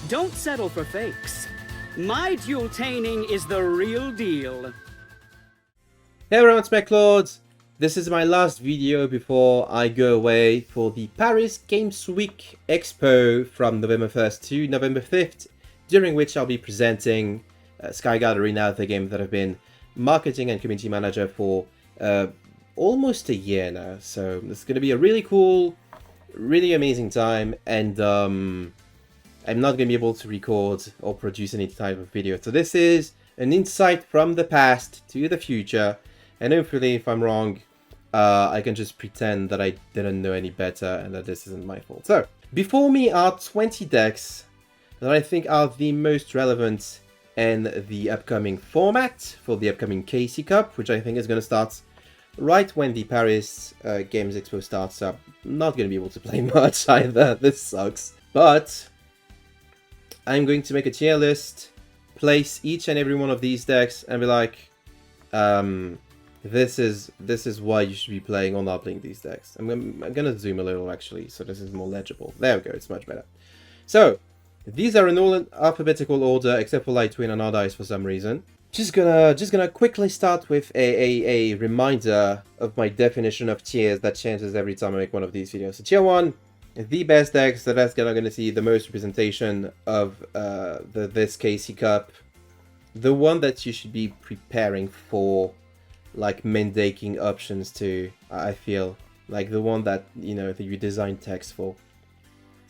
Don't settle for fakes. My duel-taining is the real deal. Hey everyone, it's McLeod. This is my last video before I go away for the Paris Games Week Expo from November 1st to November 5th, during which I'll be presenting Sky Gallery now, the game that I've been marketing and community manager for almost a year now. So it's going to be a really cool, really amazing time, and I'm not going to be able to record or produce any type of video. So this is an insight from the past to the future, and hopefully if I'm wrong, I can just pretend that I didn't know any better and that this isn't my fault. So, before me are 20 decks that I think are the most relevant in the upcoming format for the upcoming KC Cup, which I think is going to start right when the Paris Games Expo starts up. I'm not going to be able to play much either, this sucks. But I'm going to make a tier list, place each and every one of these decks, and be like, this is why you should be playing or not playing these decks. I'm gonna zoom a little actually, so this is more legible. There we go, it's much better. So these are in all alphabetical order except for Lightwing and Altergeist for some reason. Just gonna quickly start with a reminder of my definition of tiers that changes every time I make one of these videos. So tier 1, the best decks that are gonna see the most representation of this KC Cup. The one that you should be preparing for, like, main decking options to, I feel. Like the one that, you know, that you design text for.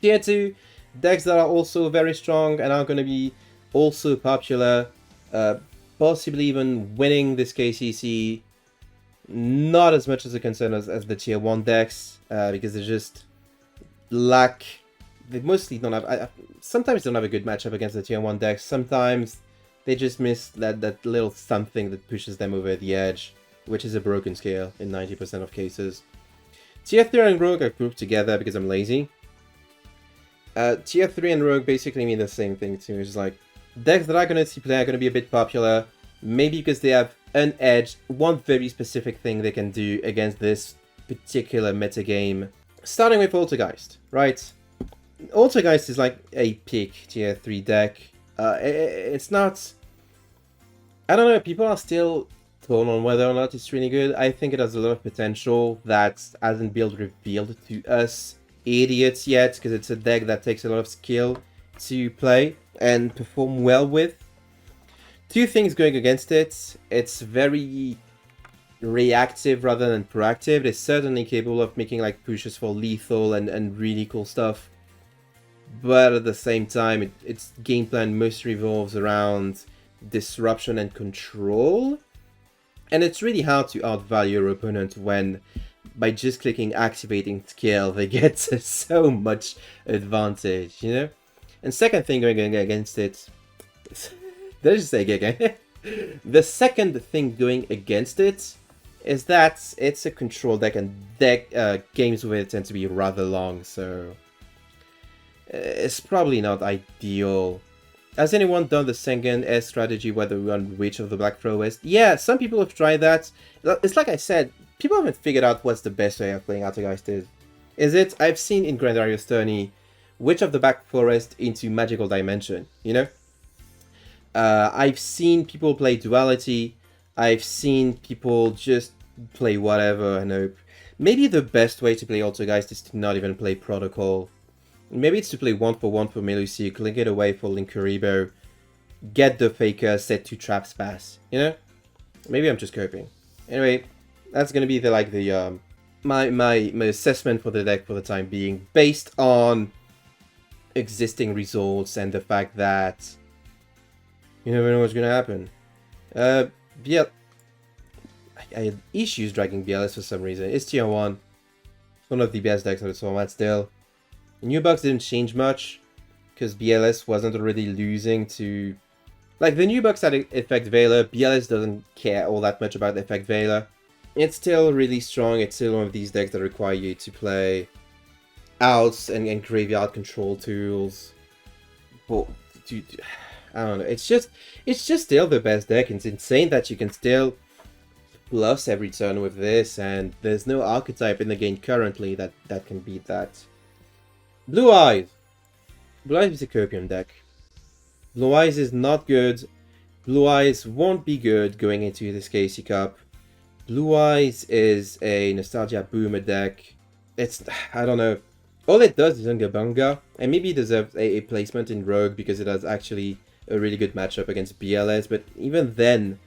Tier 2, decks that are also very strong and are going to be also popular, possibly even winning this KCC. Not as much as a concern as the tier 1 decks, because they just lack, they mostly don't have, sometimes they don't have a good matchup against the tier 1 decks, sometimes they just miss that little something that pushes them over the edge, which is a broken scale in 90% of cases. Tier 3 and Rogue are grouped together because I'm lazy. Tier 3 and Rogue basically mean the same thing too. It's like, decks that are going to see play are going to be a bit popular, maybe because they have an edge, one very specific thing they can do against this particular metagame. Starting with Altergeist, right? Altergeist is like a peak tier 3 deck. It's not, I don't know, people are still torn on whether or not it's really good. I think it has a lot of potential that hasn't been revealed to us idiots yet, because it's a deck that takes a lot of skill to play and perform well with. Two things going against it: it's very reactive rather than proactive. It's certainly capable of making like pushes for lethal and really cool stuff, but at the same time, its game plan mostly revolves around disruption and control. And it's really hard to outvalue your opponent when, by just clicking activating skill, they get so much advantage, you know? And second thing going against it, did I just say again? The second thing going against it is that it's a control deck, and games with it tend to be rather long, so it's probably not ideal. Has anyone done the Sengen S strategy where they run Witch of the Black Forest? Yeah, some people have tried that. It's like I said, people haven't figured out what's the best way of playing Altergeist is. Is it? I've seen in Grandarius Tourney Witch of the Black Forest into Magical Dimension, you know? I've seen people play Duality. I've seen people just play whatever and hope. Maybe the best way to play Altergeist is to not even play Protocol. Maybe it's to play 1-for-1 for Melusi, click it away for Linkuribo, get the Faker, set 2 traps pass, you know? Maybe I'm just coping. Anyway, that's gonna be my assessment for the deck for the time being, based on existing results and the fact that you never know what's gonna happen. I had issues dragging BLS for some reason. It's tier 1. It's one of the best decks of the format still. The new bugs didn't change much, because BLS wasn't already losing to... Like, the new bugs had Effect Veiler. BLS doesn't care all that much about Effect Veiler. It's still really strong. It's still one of these decks that require you to play outs and graveyard control tools. But, I don't know. It's just still the best deck. It's insane that you can still plus every turn with this, and there's no archetype in the game currently that can beat that. Blue Eyes! Blue Eyes is a Copium deck. Blue Eyes is not good. Blue Eyes won't be good going into this KC Cup. Blue Eyes is a Nostalgia Boomer deck. It's, I don't know. All it does is Unga Bunga, and maybe it deserves a placement in Rogue because it has actually a really good matchup against BLS, but even then,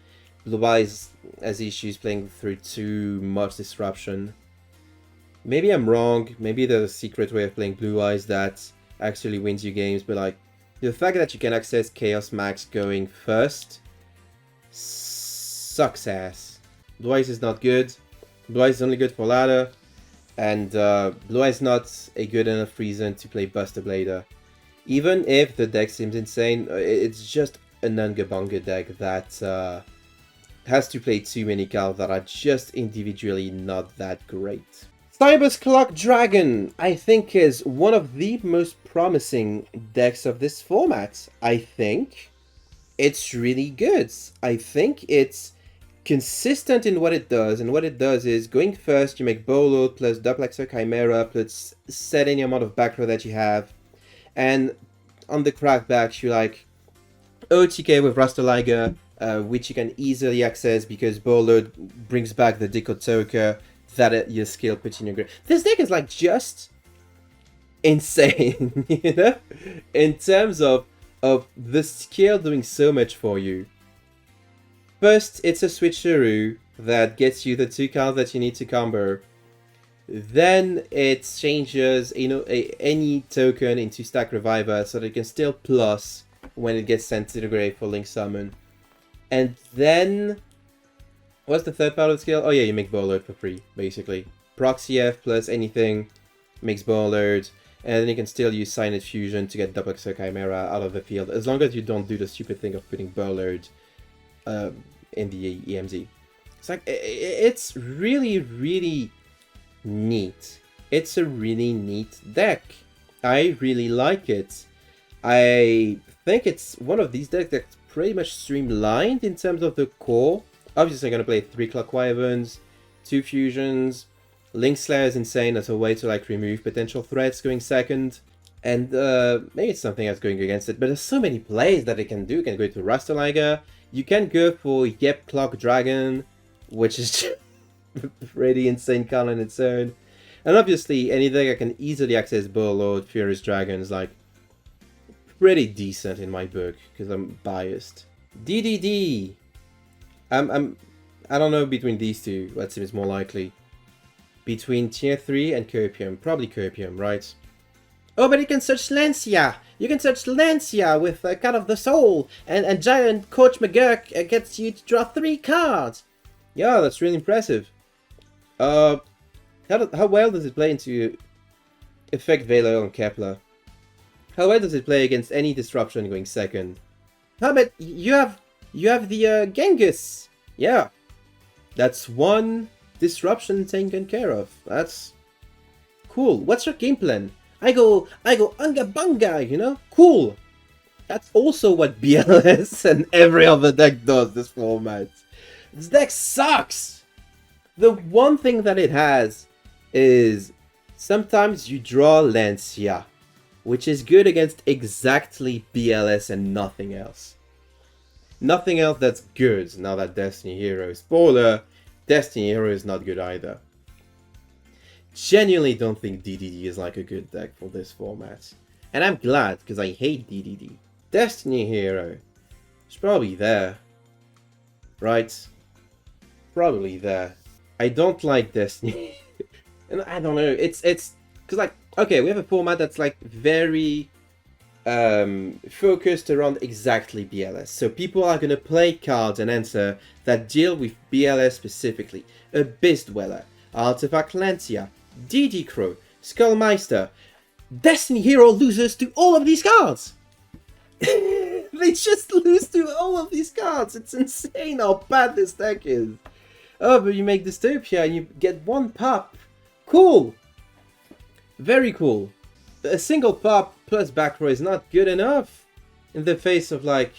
Blue Eyes has issues playing through too much disruption. Maybe I'm wrong, maybe there's a secret way of playing Blue Eyes that actually wins you games, but like, the fact that you can access Chaos Max going first sucks ass. Blue Eyes is not good. Blue Eyes is only good for ladder. And Blue Eyes not a good enough reason to play Buster Blader. Even if the deck seems insane, it's just a Nungabunga deck that has to play too many cards that are just individually not that great. Cyberse Clock Dragon, I think, is one of the most promising decks of this format. I think it's really good. I think it's consistent in what it does, and what it does is going first, you make Bowload plus Duplexer Chimera plus set any amount of back row that you have, and on the crackbacks you like OTK with Rasterliger, which you can easily access because Bowload brings back the Decode Toker that your skill puts in your grave. This deck is like just insane, you know, in terms of the skill doing so much for you. First, it's a switcheroo that gets you the 2 cards that you need to combo. Then it changes, you know, any token into Stack Reviver so that it can still plus when it gets sent to the grave for Link Summon. And then, what's the third part of the skill? Oh yeah, you make Bowload for free, basically. Proxy F plus anything makes Bowload, and then you can still use Cyanide Fusion to get Duplexer Chimera out of the field, as long as you don't do the stupid thing of putting Bowload in the EMZ. It's like, it's really, really neat. It's a really neat deck. I really like it. I think it's one of these decks that's pretty much streamlined in terms of the core. Obviously I'm going to play 3 Clock Wyverns, 2 Fusions, Link Slayer is insane as a way to like remove potential threats going second. And maybe it's something that's going against it, but there's so many plays that it can do. You can go to Rasterliger, you can go for Yep Clock Dragon, which is pretty insane card on its own. And obviously any deck that can easily access Bowload, Furious Dragon is like pretty decent in my book, because I'm biased. DDD. I don't know between these two, what seems more likely. Between Tier 3 and Copium. Probably Copium, right? Oh, but you can search Lancia! You can search Lancia with Card of the Soul, and Giant Coach McGurk gets you to draw 3 cards! Yeah, that's really impressive. How well does it play into Effect Veiler on Kepler? How well does it play against any disruption going second? How about you have the Genghis? Yeah, that's 1 disruption taken care of. That's cool. What's your game plan? I go Unga Bunga, you know? Cool! That's also what BLS and every other deck does this format. This deck sucks! The one thing that it has is sometimes you draw Lancia, which is good against exactly BLS and nothing else. Nothing else that's good now that Destiny Hero. Spoiler, Destiny Hero is not good either. Genuinely don't think DDD is like a good deck for this format. And I'm glad, because I hate DDD. Destiny Hero is probably there. Right? Probably there. I don't like Destiny. And I don't know, it's because like, okay, we have a format that's like very focused around exactly BLS. So people are going to play cards and answer that deal with BLS specifically. Abyss Dweller, Artifact Lancia, DD Crow, Skullmeister. Destiny Hero loses to all of these cards! They just lose to all of these cards! It's insane how bad this deck is! Oh, but you make Dystopia and you get 1 pop! Cool! Very cool. A single pop plus back row is not good enough in the face of like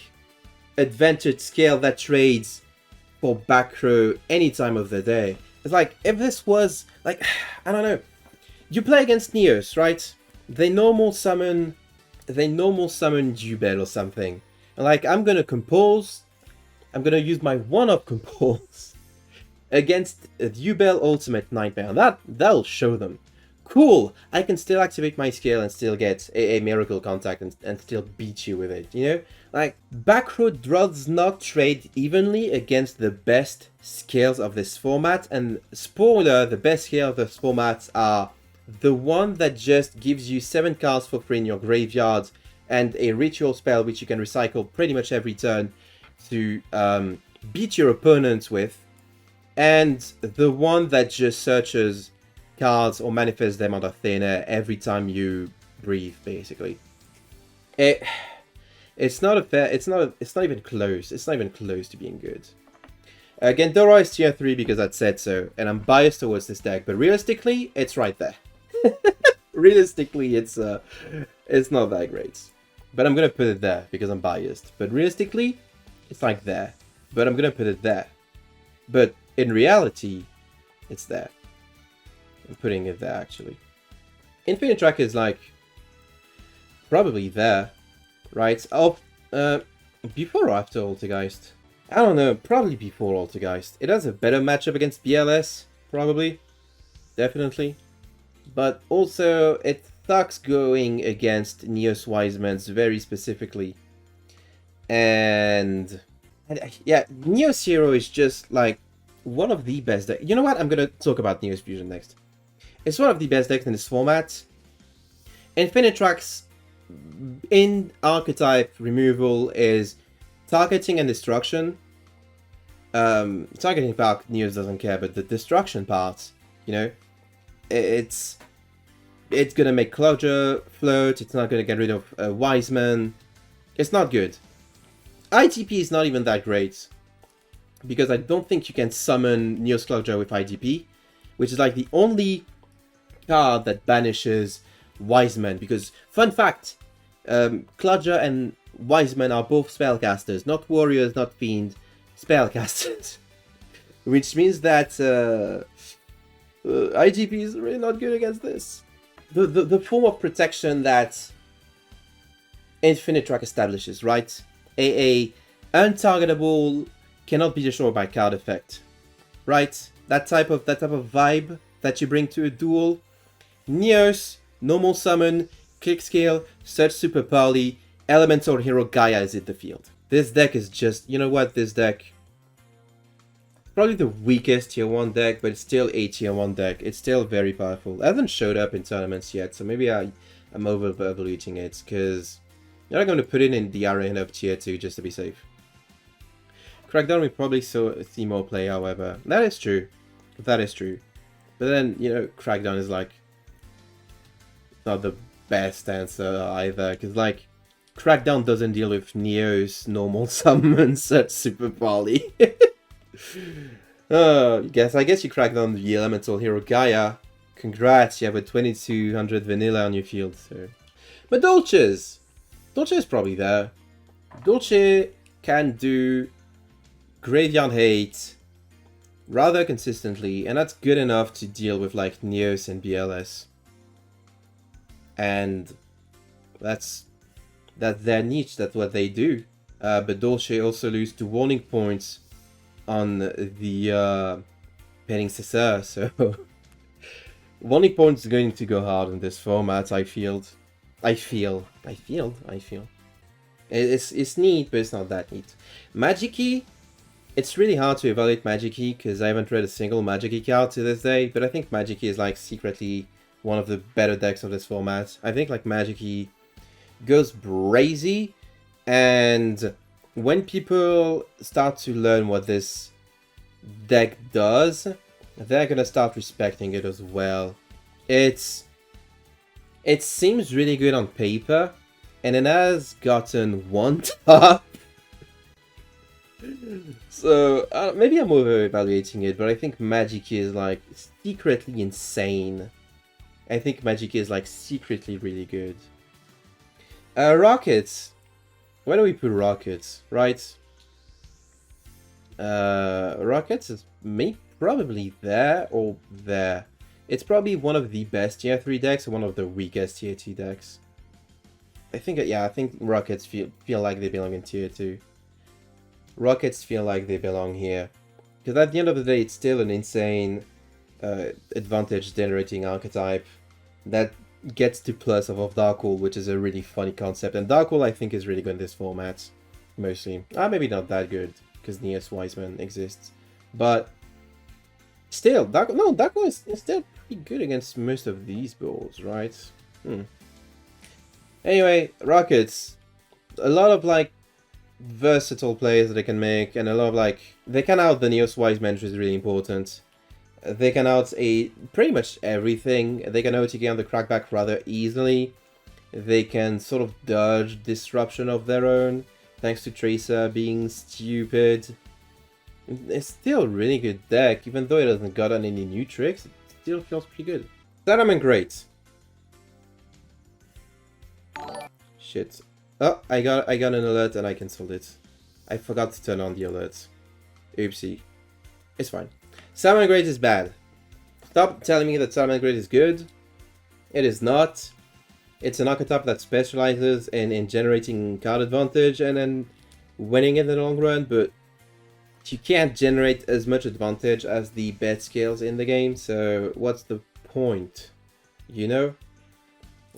advantage scale that trades for back row any time of the day. It's like, if this was like, I don't know, you play against Neos, right? They normal summon they normal summon duel or something. Like, I'm gonna compose. I'm gonna use my one-up compose against a duel ultimate nightmare. That'll show them. Cool, I can still activate my skill and still get a miracle contact and still beat you with it, you know? Like, back row does not trade evenly against the best skills of this format, and spoiler, the best skills of this format are the one that just gives you 7 cards for free in your graveyard and a ritual spell which you can recycle pretty much every turn to beat your opponents with, and the one that just searches cards or manifest them out of thin air every time you breathe, basically. It's not even close. It's not even close to being good. Gendora is tier 3 because I said so, and I'm biased towards this deck, but realistically, it's right there. Realistically, it's not that great. But I'm gonna put it there because I'm biased. But realistically, it's like there. But I'm gonna put it there. But in reality, it's there. I'm putting it there, actually. Infinitrack is like probably there, right? Oh, before or after Altergeist? I don't know, probably before Altergeist. It has a better matchup against BLS, probably. Definitely. But also, it sucks going against Neos Wisemans very specifically. And yeah, Neos Hero is just like one of the best decks. You know what? I'm gonna talk about Neos Fusion next. It's one of the best decks in this format. Infinitrack's in archetype removal is targeting and destruction. Targeting part, Neos doesn't care, but the destruction part, you know, it's gonna make Closure float. It's not gonna get rid of Wiseman. It's not good. ITP is not even that great because I don't think you can summon Neos Closure with ITP, which is like the only card that banishes Wiseman. Because fun fact, Closure and Wiseman are both spellcasters, not warriors, not fiends, spellcasters. Which means that IGP is really not good against this. The form of protection that Infinitrack establishes, right? A untargetable, cannot be destroyed by card effect, right? That type of vibe that you bring to a duel. Neos, normal summon, click skill, search super poly, elemental hero Gaia is in the field. This deck is just, you know what, this deck, probably the weakest tier 1 deck, but it's still a tier 1 deck. It's still very powerful. It hasn't showed up in tournaments yet, so maybe I'm over-evaluating it, because you're not going to put it in the arena of tier 2 just to be safe. Crackdown we probably see more play, however. That is true. That is true. But then, you know, Crackdown is like not the best answer either, because like Crackdown doesn't deal with Neos, normal summons, super poly. I guess you cracked on the elemental hero Gaia. Congrats, you have a 2200 vanilla on your field. So. But Dolce is probably there. Dolce can do graveyard hate rather consistently, and that's good enough to deal with like Neos and BLS. And that's their niche, that's what they do. But Dolce also lose to warning points on the Penning Cesar, so warning points is going to go hard in this format. I feel. It's neat, but it's not that neat. Magic-Key, it's really hard to evaluate Magic-Key because I haven't read a single Magic-Key card to this day, but I think Magic-Key is like secretly one of the better decks of this format. I think like Magic-Key goes brazy, and when people start to learn what this deck does, they're gonna start respecting it as well. It seems really good on paper, and it has gotten one top. So maybe I'm over-evaluating it, but I think Magic is like secretly insane. I think Magic is like secretly really good. Rockets. Where do we put Rockets? Right. Rockets is probably there or there. It's probably one of the best tier 3 decks and one of the weakest tier 2 decks. I think, yeah, I think Rockets feel like they belong in tier 2. Rockets feel like they belong here. Because at the end of the day, it's still an insane advantage generating archetype that gets to plus of Darkhold, which is a really funny concept. And Darkhold, I think, is really good in this format, mostly. Maybe not that good, because Neos Wiseman exists. But still, Darkhold is still pretty good against most of these balls, right? Anyway, Rockets. A lot of, like, versatile plays that they can make, and a lot of, like, they can out the Neos Wiseman, which is really important. They can out pretty much everything. They can OTK on the crackback rather easily. They can sort of dodge disruption of their own, thanks to Tracer being stupid. It's still a really good deck, even though it hasn't gotten any new tricks, it still feels pretty good. Salamangreat. Great. Shit. Oh, I got an alert and I cancelled it. I forgot to turn on the alert. Oopsie. It's fine. Salamangreat is bad. Stop telling me that Salamangreat is good. It is not. It's an archetype that specializes in generating card advantage and then winning in the long run, but you can't generate as much advantage as the bet skills in the game, so what's the point? You know?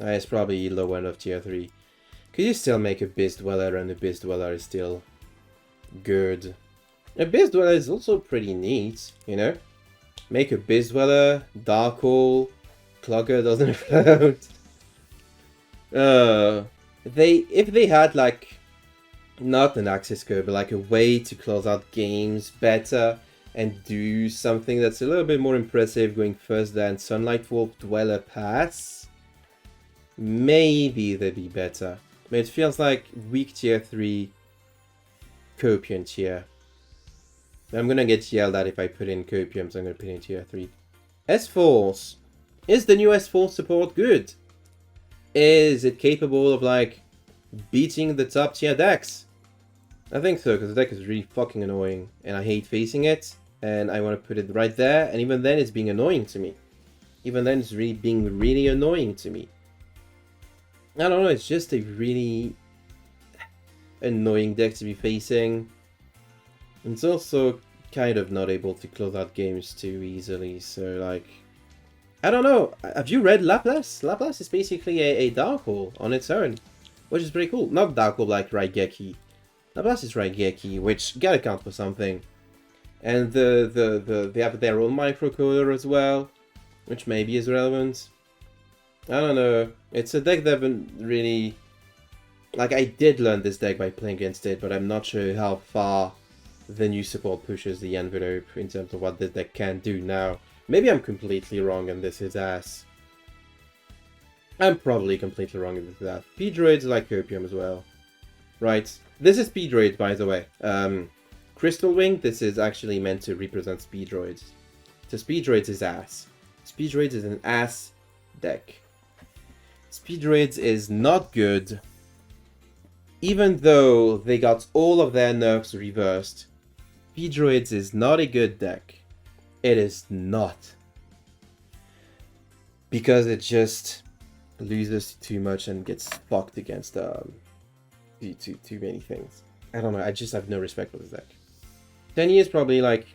It's probably low end of tier 3. Could you still make Abyss Dweller, and Abyss Dweller is still good? Abyss Dweller is also pretty neat, you know? Make Abyss Dweller, Darkhold, Clogger doesn't float. If they had, like, not an access code, but like a way to close out games better and do something that's a little bit more impressive, going first than Sunlight Wolf Dweller Pass, maybe they'd be better. But it feels like weak tier 3 Copium tier. I'm gonna get yelled at if I put in Copium, so I'm gonna put in tier 3. S-Force. Is the new S-Force support good? Is it capable of, like, beating the top tier decks? I think so, because the deck is really fucking annoying, and I hate facing it, and I want to put it right there, and even then it's being annoying to me. Even then it's being really annoying to me. I don't know, it's just a really annoying deck to be facing. It's also kind of not able to close out games too easily, so like, I don't know. Have you read Laplace? Laplace is basically a Darkhold on its own, which is pretty cool. Not Darkhold like Raigeki. Laplace is Raigeki, which gotta count for something. And they have their own microcoder as well, which maybe is relevant. I don't know. It's a deck that I've been really... Like, I did learn this deck by playing against it, but I'm not sure how far the new support pushes the envelope in terms of what this deck can do now. Maybe I'm completely wrong and this is ass. I'm probably completely wrong and this is ass. Speedroids like Copium as well. Right. This is Speedroids, by the way. Crystal Wing, this is actually meant to represent Speedroids. So Speedroids is ass. Speedroids is an ass deck. Speedroids is not good. Even though they got all of their nerfs reversed, Speedroids is not a good deck. It is not. Because it just loses too much and gets fucked against too many things. I don't know, I just have no respect for this deck. 10 years probably like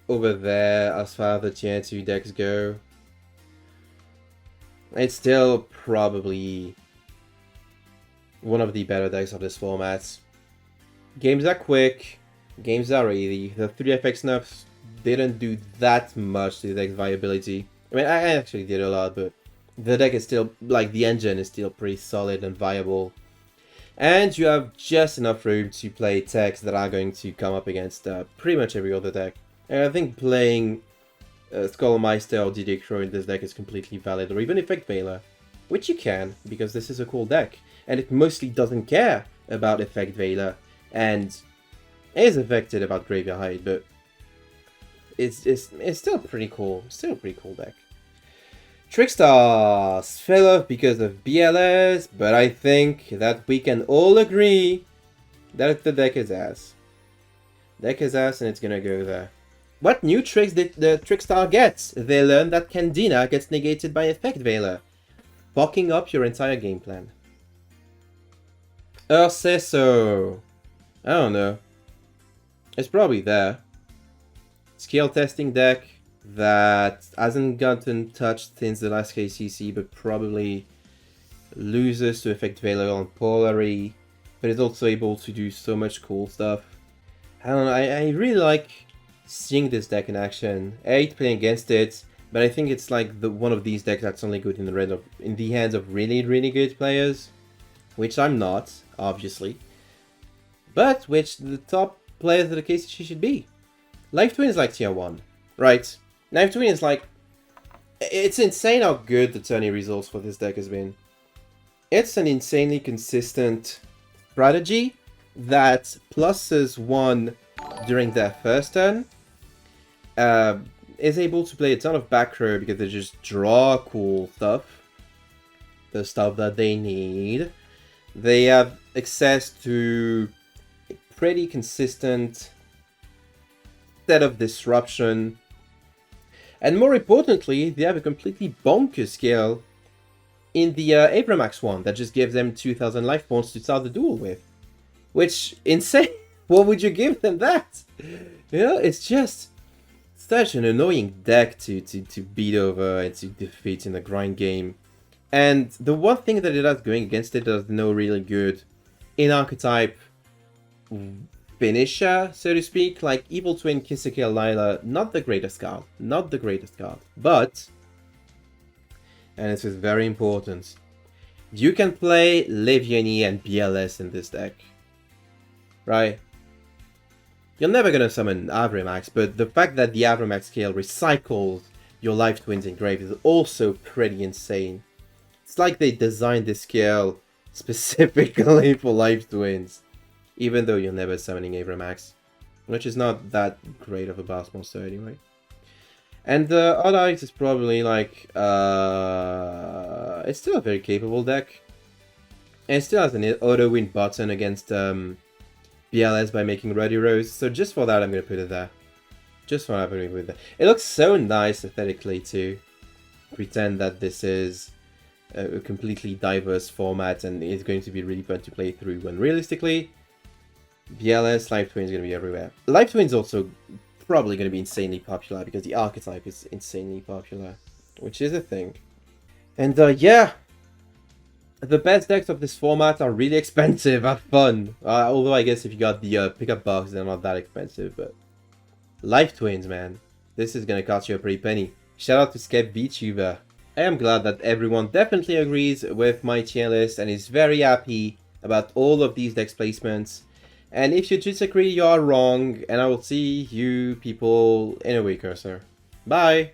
over there as far as the tier 2 decks go. It's still probably one of the better decks of this format. Games are quick, games are easy. The 3FX nerfs didn't do that much to the deck's viability. I mean, I actually did a lot, but the deck is still, like, the engine is still pretty solid and viable. And you have just enough room to play techs that are going to come up against pretty much every other deck. And I think playing Skullmeister or DD Crow in this deck is completely valid, or even Effect Veiler, which you can, because this is a cool deck. And it mostly doesn't care about Effect Veiler, and is affected about Graveyard Hide, but it's still pretty cool. Still a pretty cool deck. Trickstars fell off because of BLS, but I think that we can all agree that the deck is ass. Deck is ass and it's gonna go there. What new tricks did the Trickstar get? They learned that Candina gets negated by Effect Veiler, fucking up your entire game plan. Urseso. I don't know. It's probably there. Skill testing deck that hasn't gotten touched since the last KCC, but probably loses to Effect Veil on Polary, but is also able to do so much cool stuff. I don't know, I really like seeing this deck in action. I hate playing against it, but I think it's like one of these decks that's only good in the hands of really, really good players, which I'm not, obviously, but which the top players of the KCC should be. Life Twin is like tier 1, right? Life Twin is like... It's insane how good the tourney results for this deck has been. It's an insanely consistent strategy that pluses 1 during their first turn. Is able to play a ton of back row because they just draw cool stuff. The stuff that they need. They have access to a pretty consistent set of disruption. And more importantly, they have a completely bonkers skill in the Abramax one that just gives them 2000 life points to start the duel with. Which, insane! What would you give them that? You know, it's just such an annoying deck to beat over and to defeat in a grind game. And the one thing that it has going against it that is no really good in archetype finisher, so to speak, like Evil Twin, Kill Lila, not the greatest card. Not the greatest card. But, and this is very important, you can play Leviani and BLS in this deck. Right? You're never going to summon Avramax, but the fact that the Avramax scale recycles your Life Twins in grave is also pretty insane. It's like they designed this scale specifically for Life Twins, even though you're never summoning Avramax, which is not that great of a boss monster anyway. And the Altergeist is probably like, it's still a very capable deck. And it still has an auto-win button against BLS by making Ready Rose, so just for that I'm going to put it there. Just for that I'm going to put it there. It looks so nice aesthetically too. Pretend that this is a completely diverse format and it's going to be really fun to play through, when realistically, BLS Life Twin is going to be everywhere. Life Twin is also probably going to be insanely popular because the archetype is insanely popular, which is a thing. And yeah, the best decks of this format are really expensive and fun. Although I guess if you got the pickup box, they're not that expensive, but Life Twins, man, this is going to cost you a pretty penny. Shout out to Skep VTuber. I am glad that everyone definitely agrees with my tier list and is very happy about all of these deck placements. And if you disagree, you are wrong, and I will see you people in a week or so. Bye!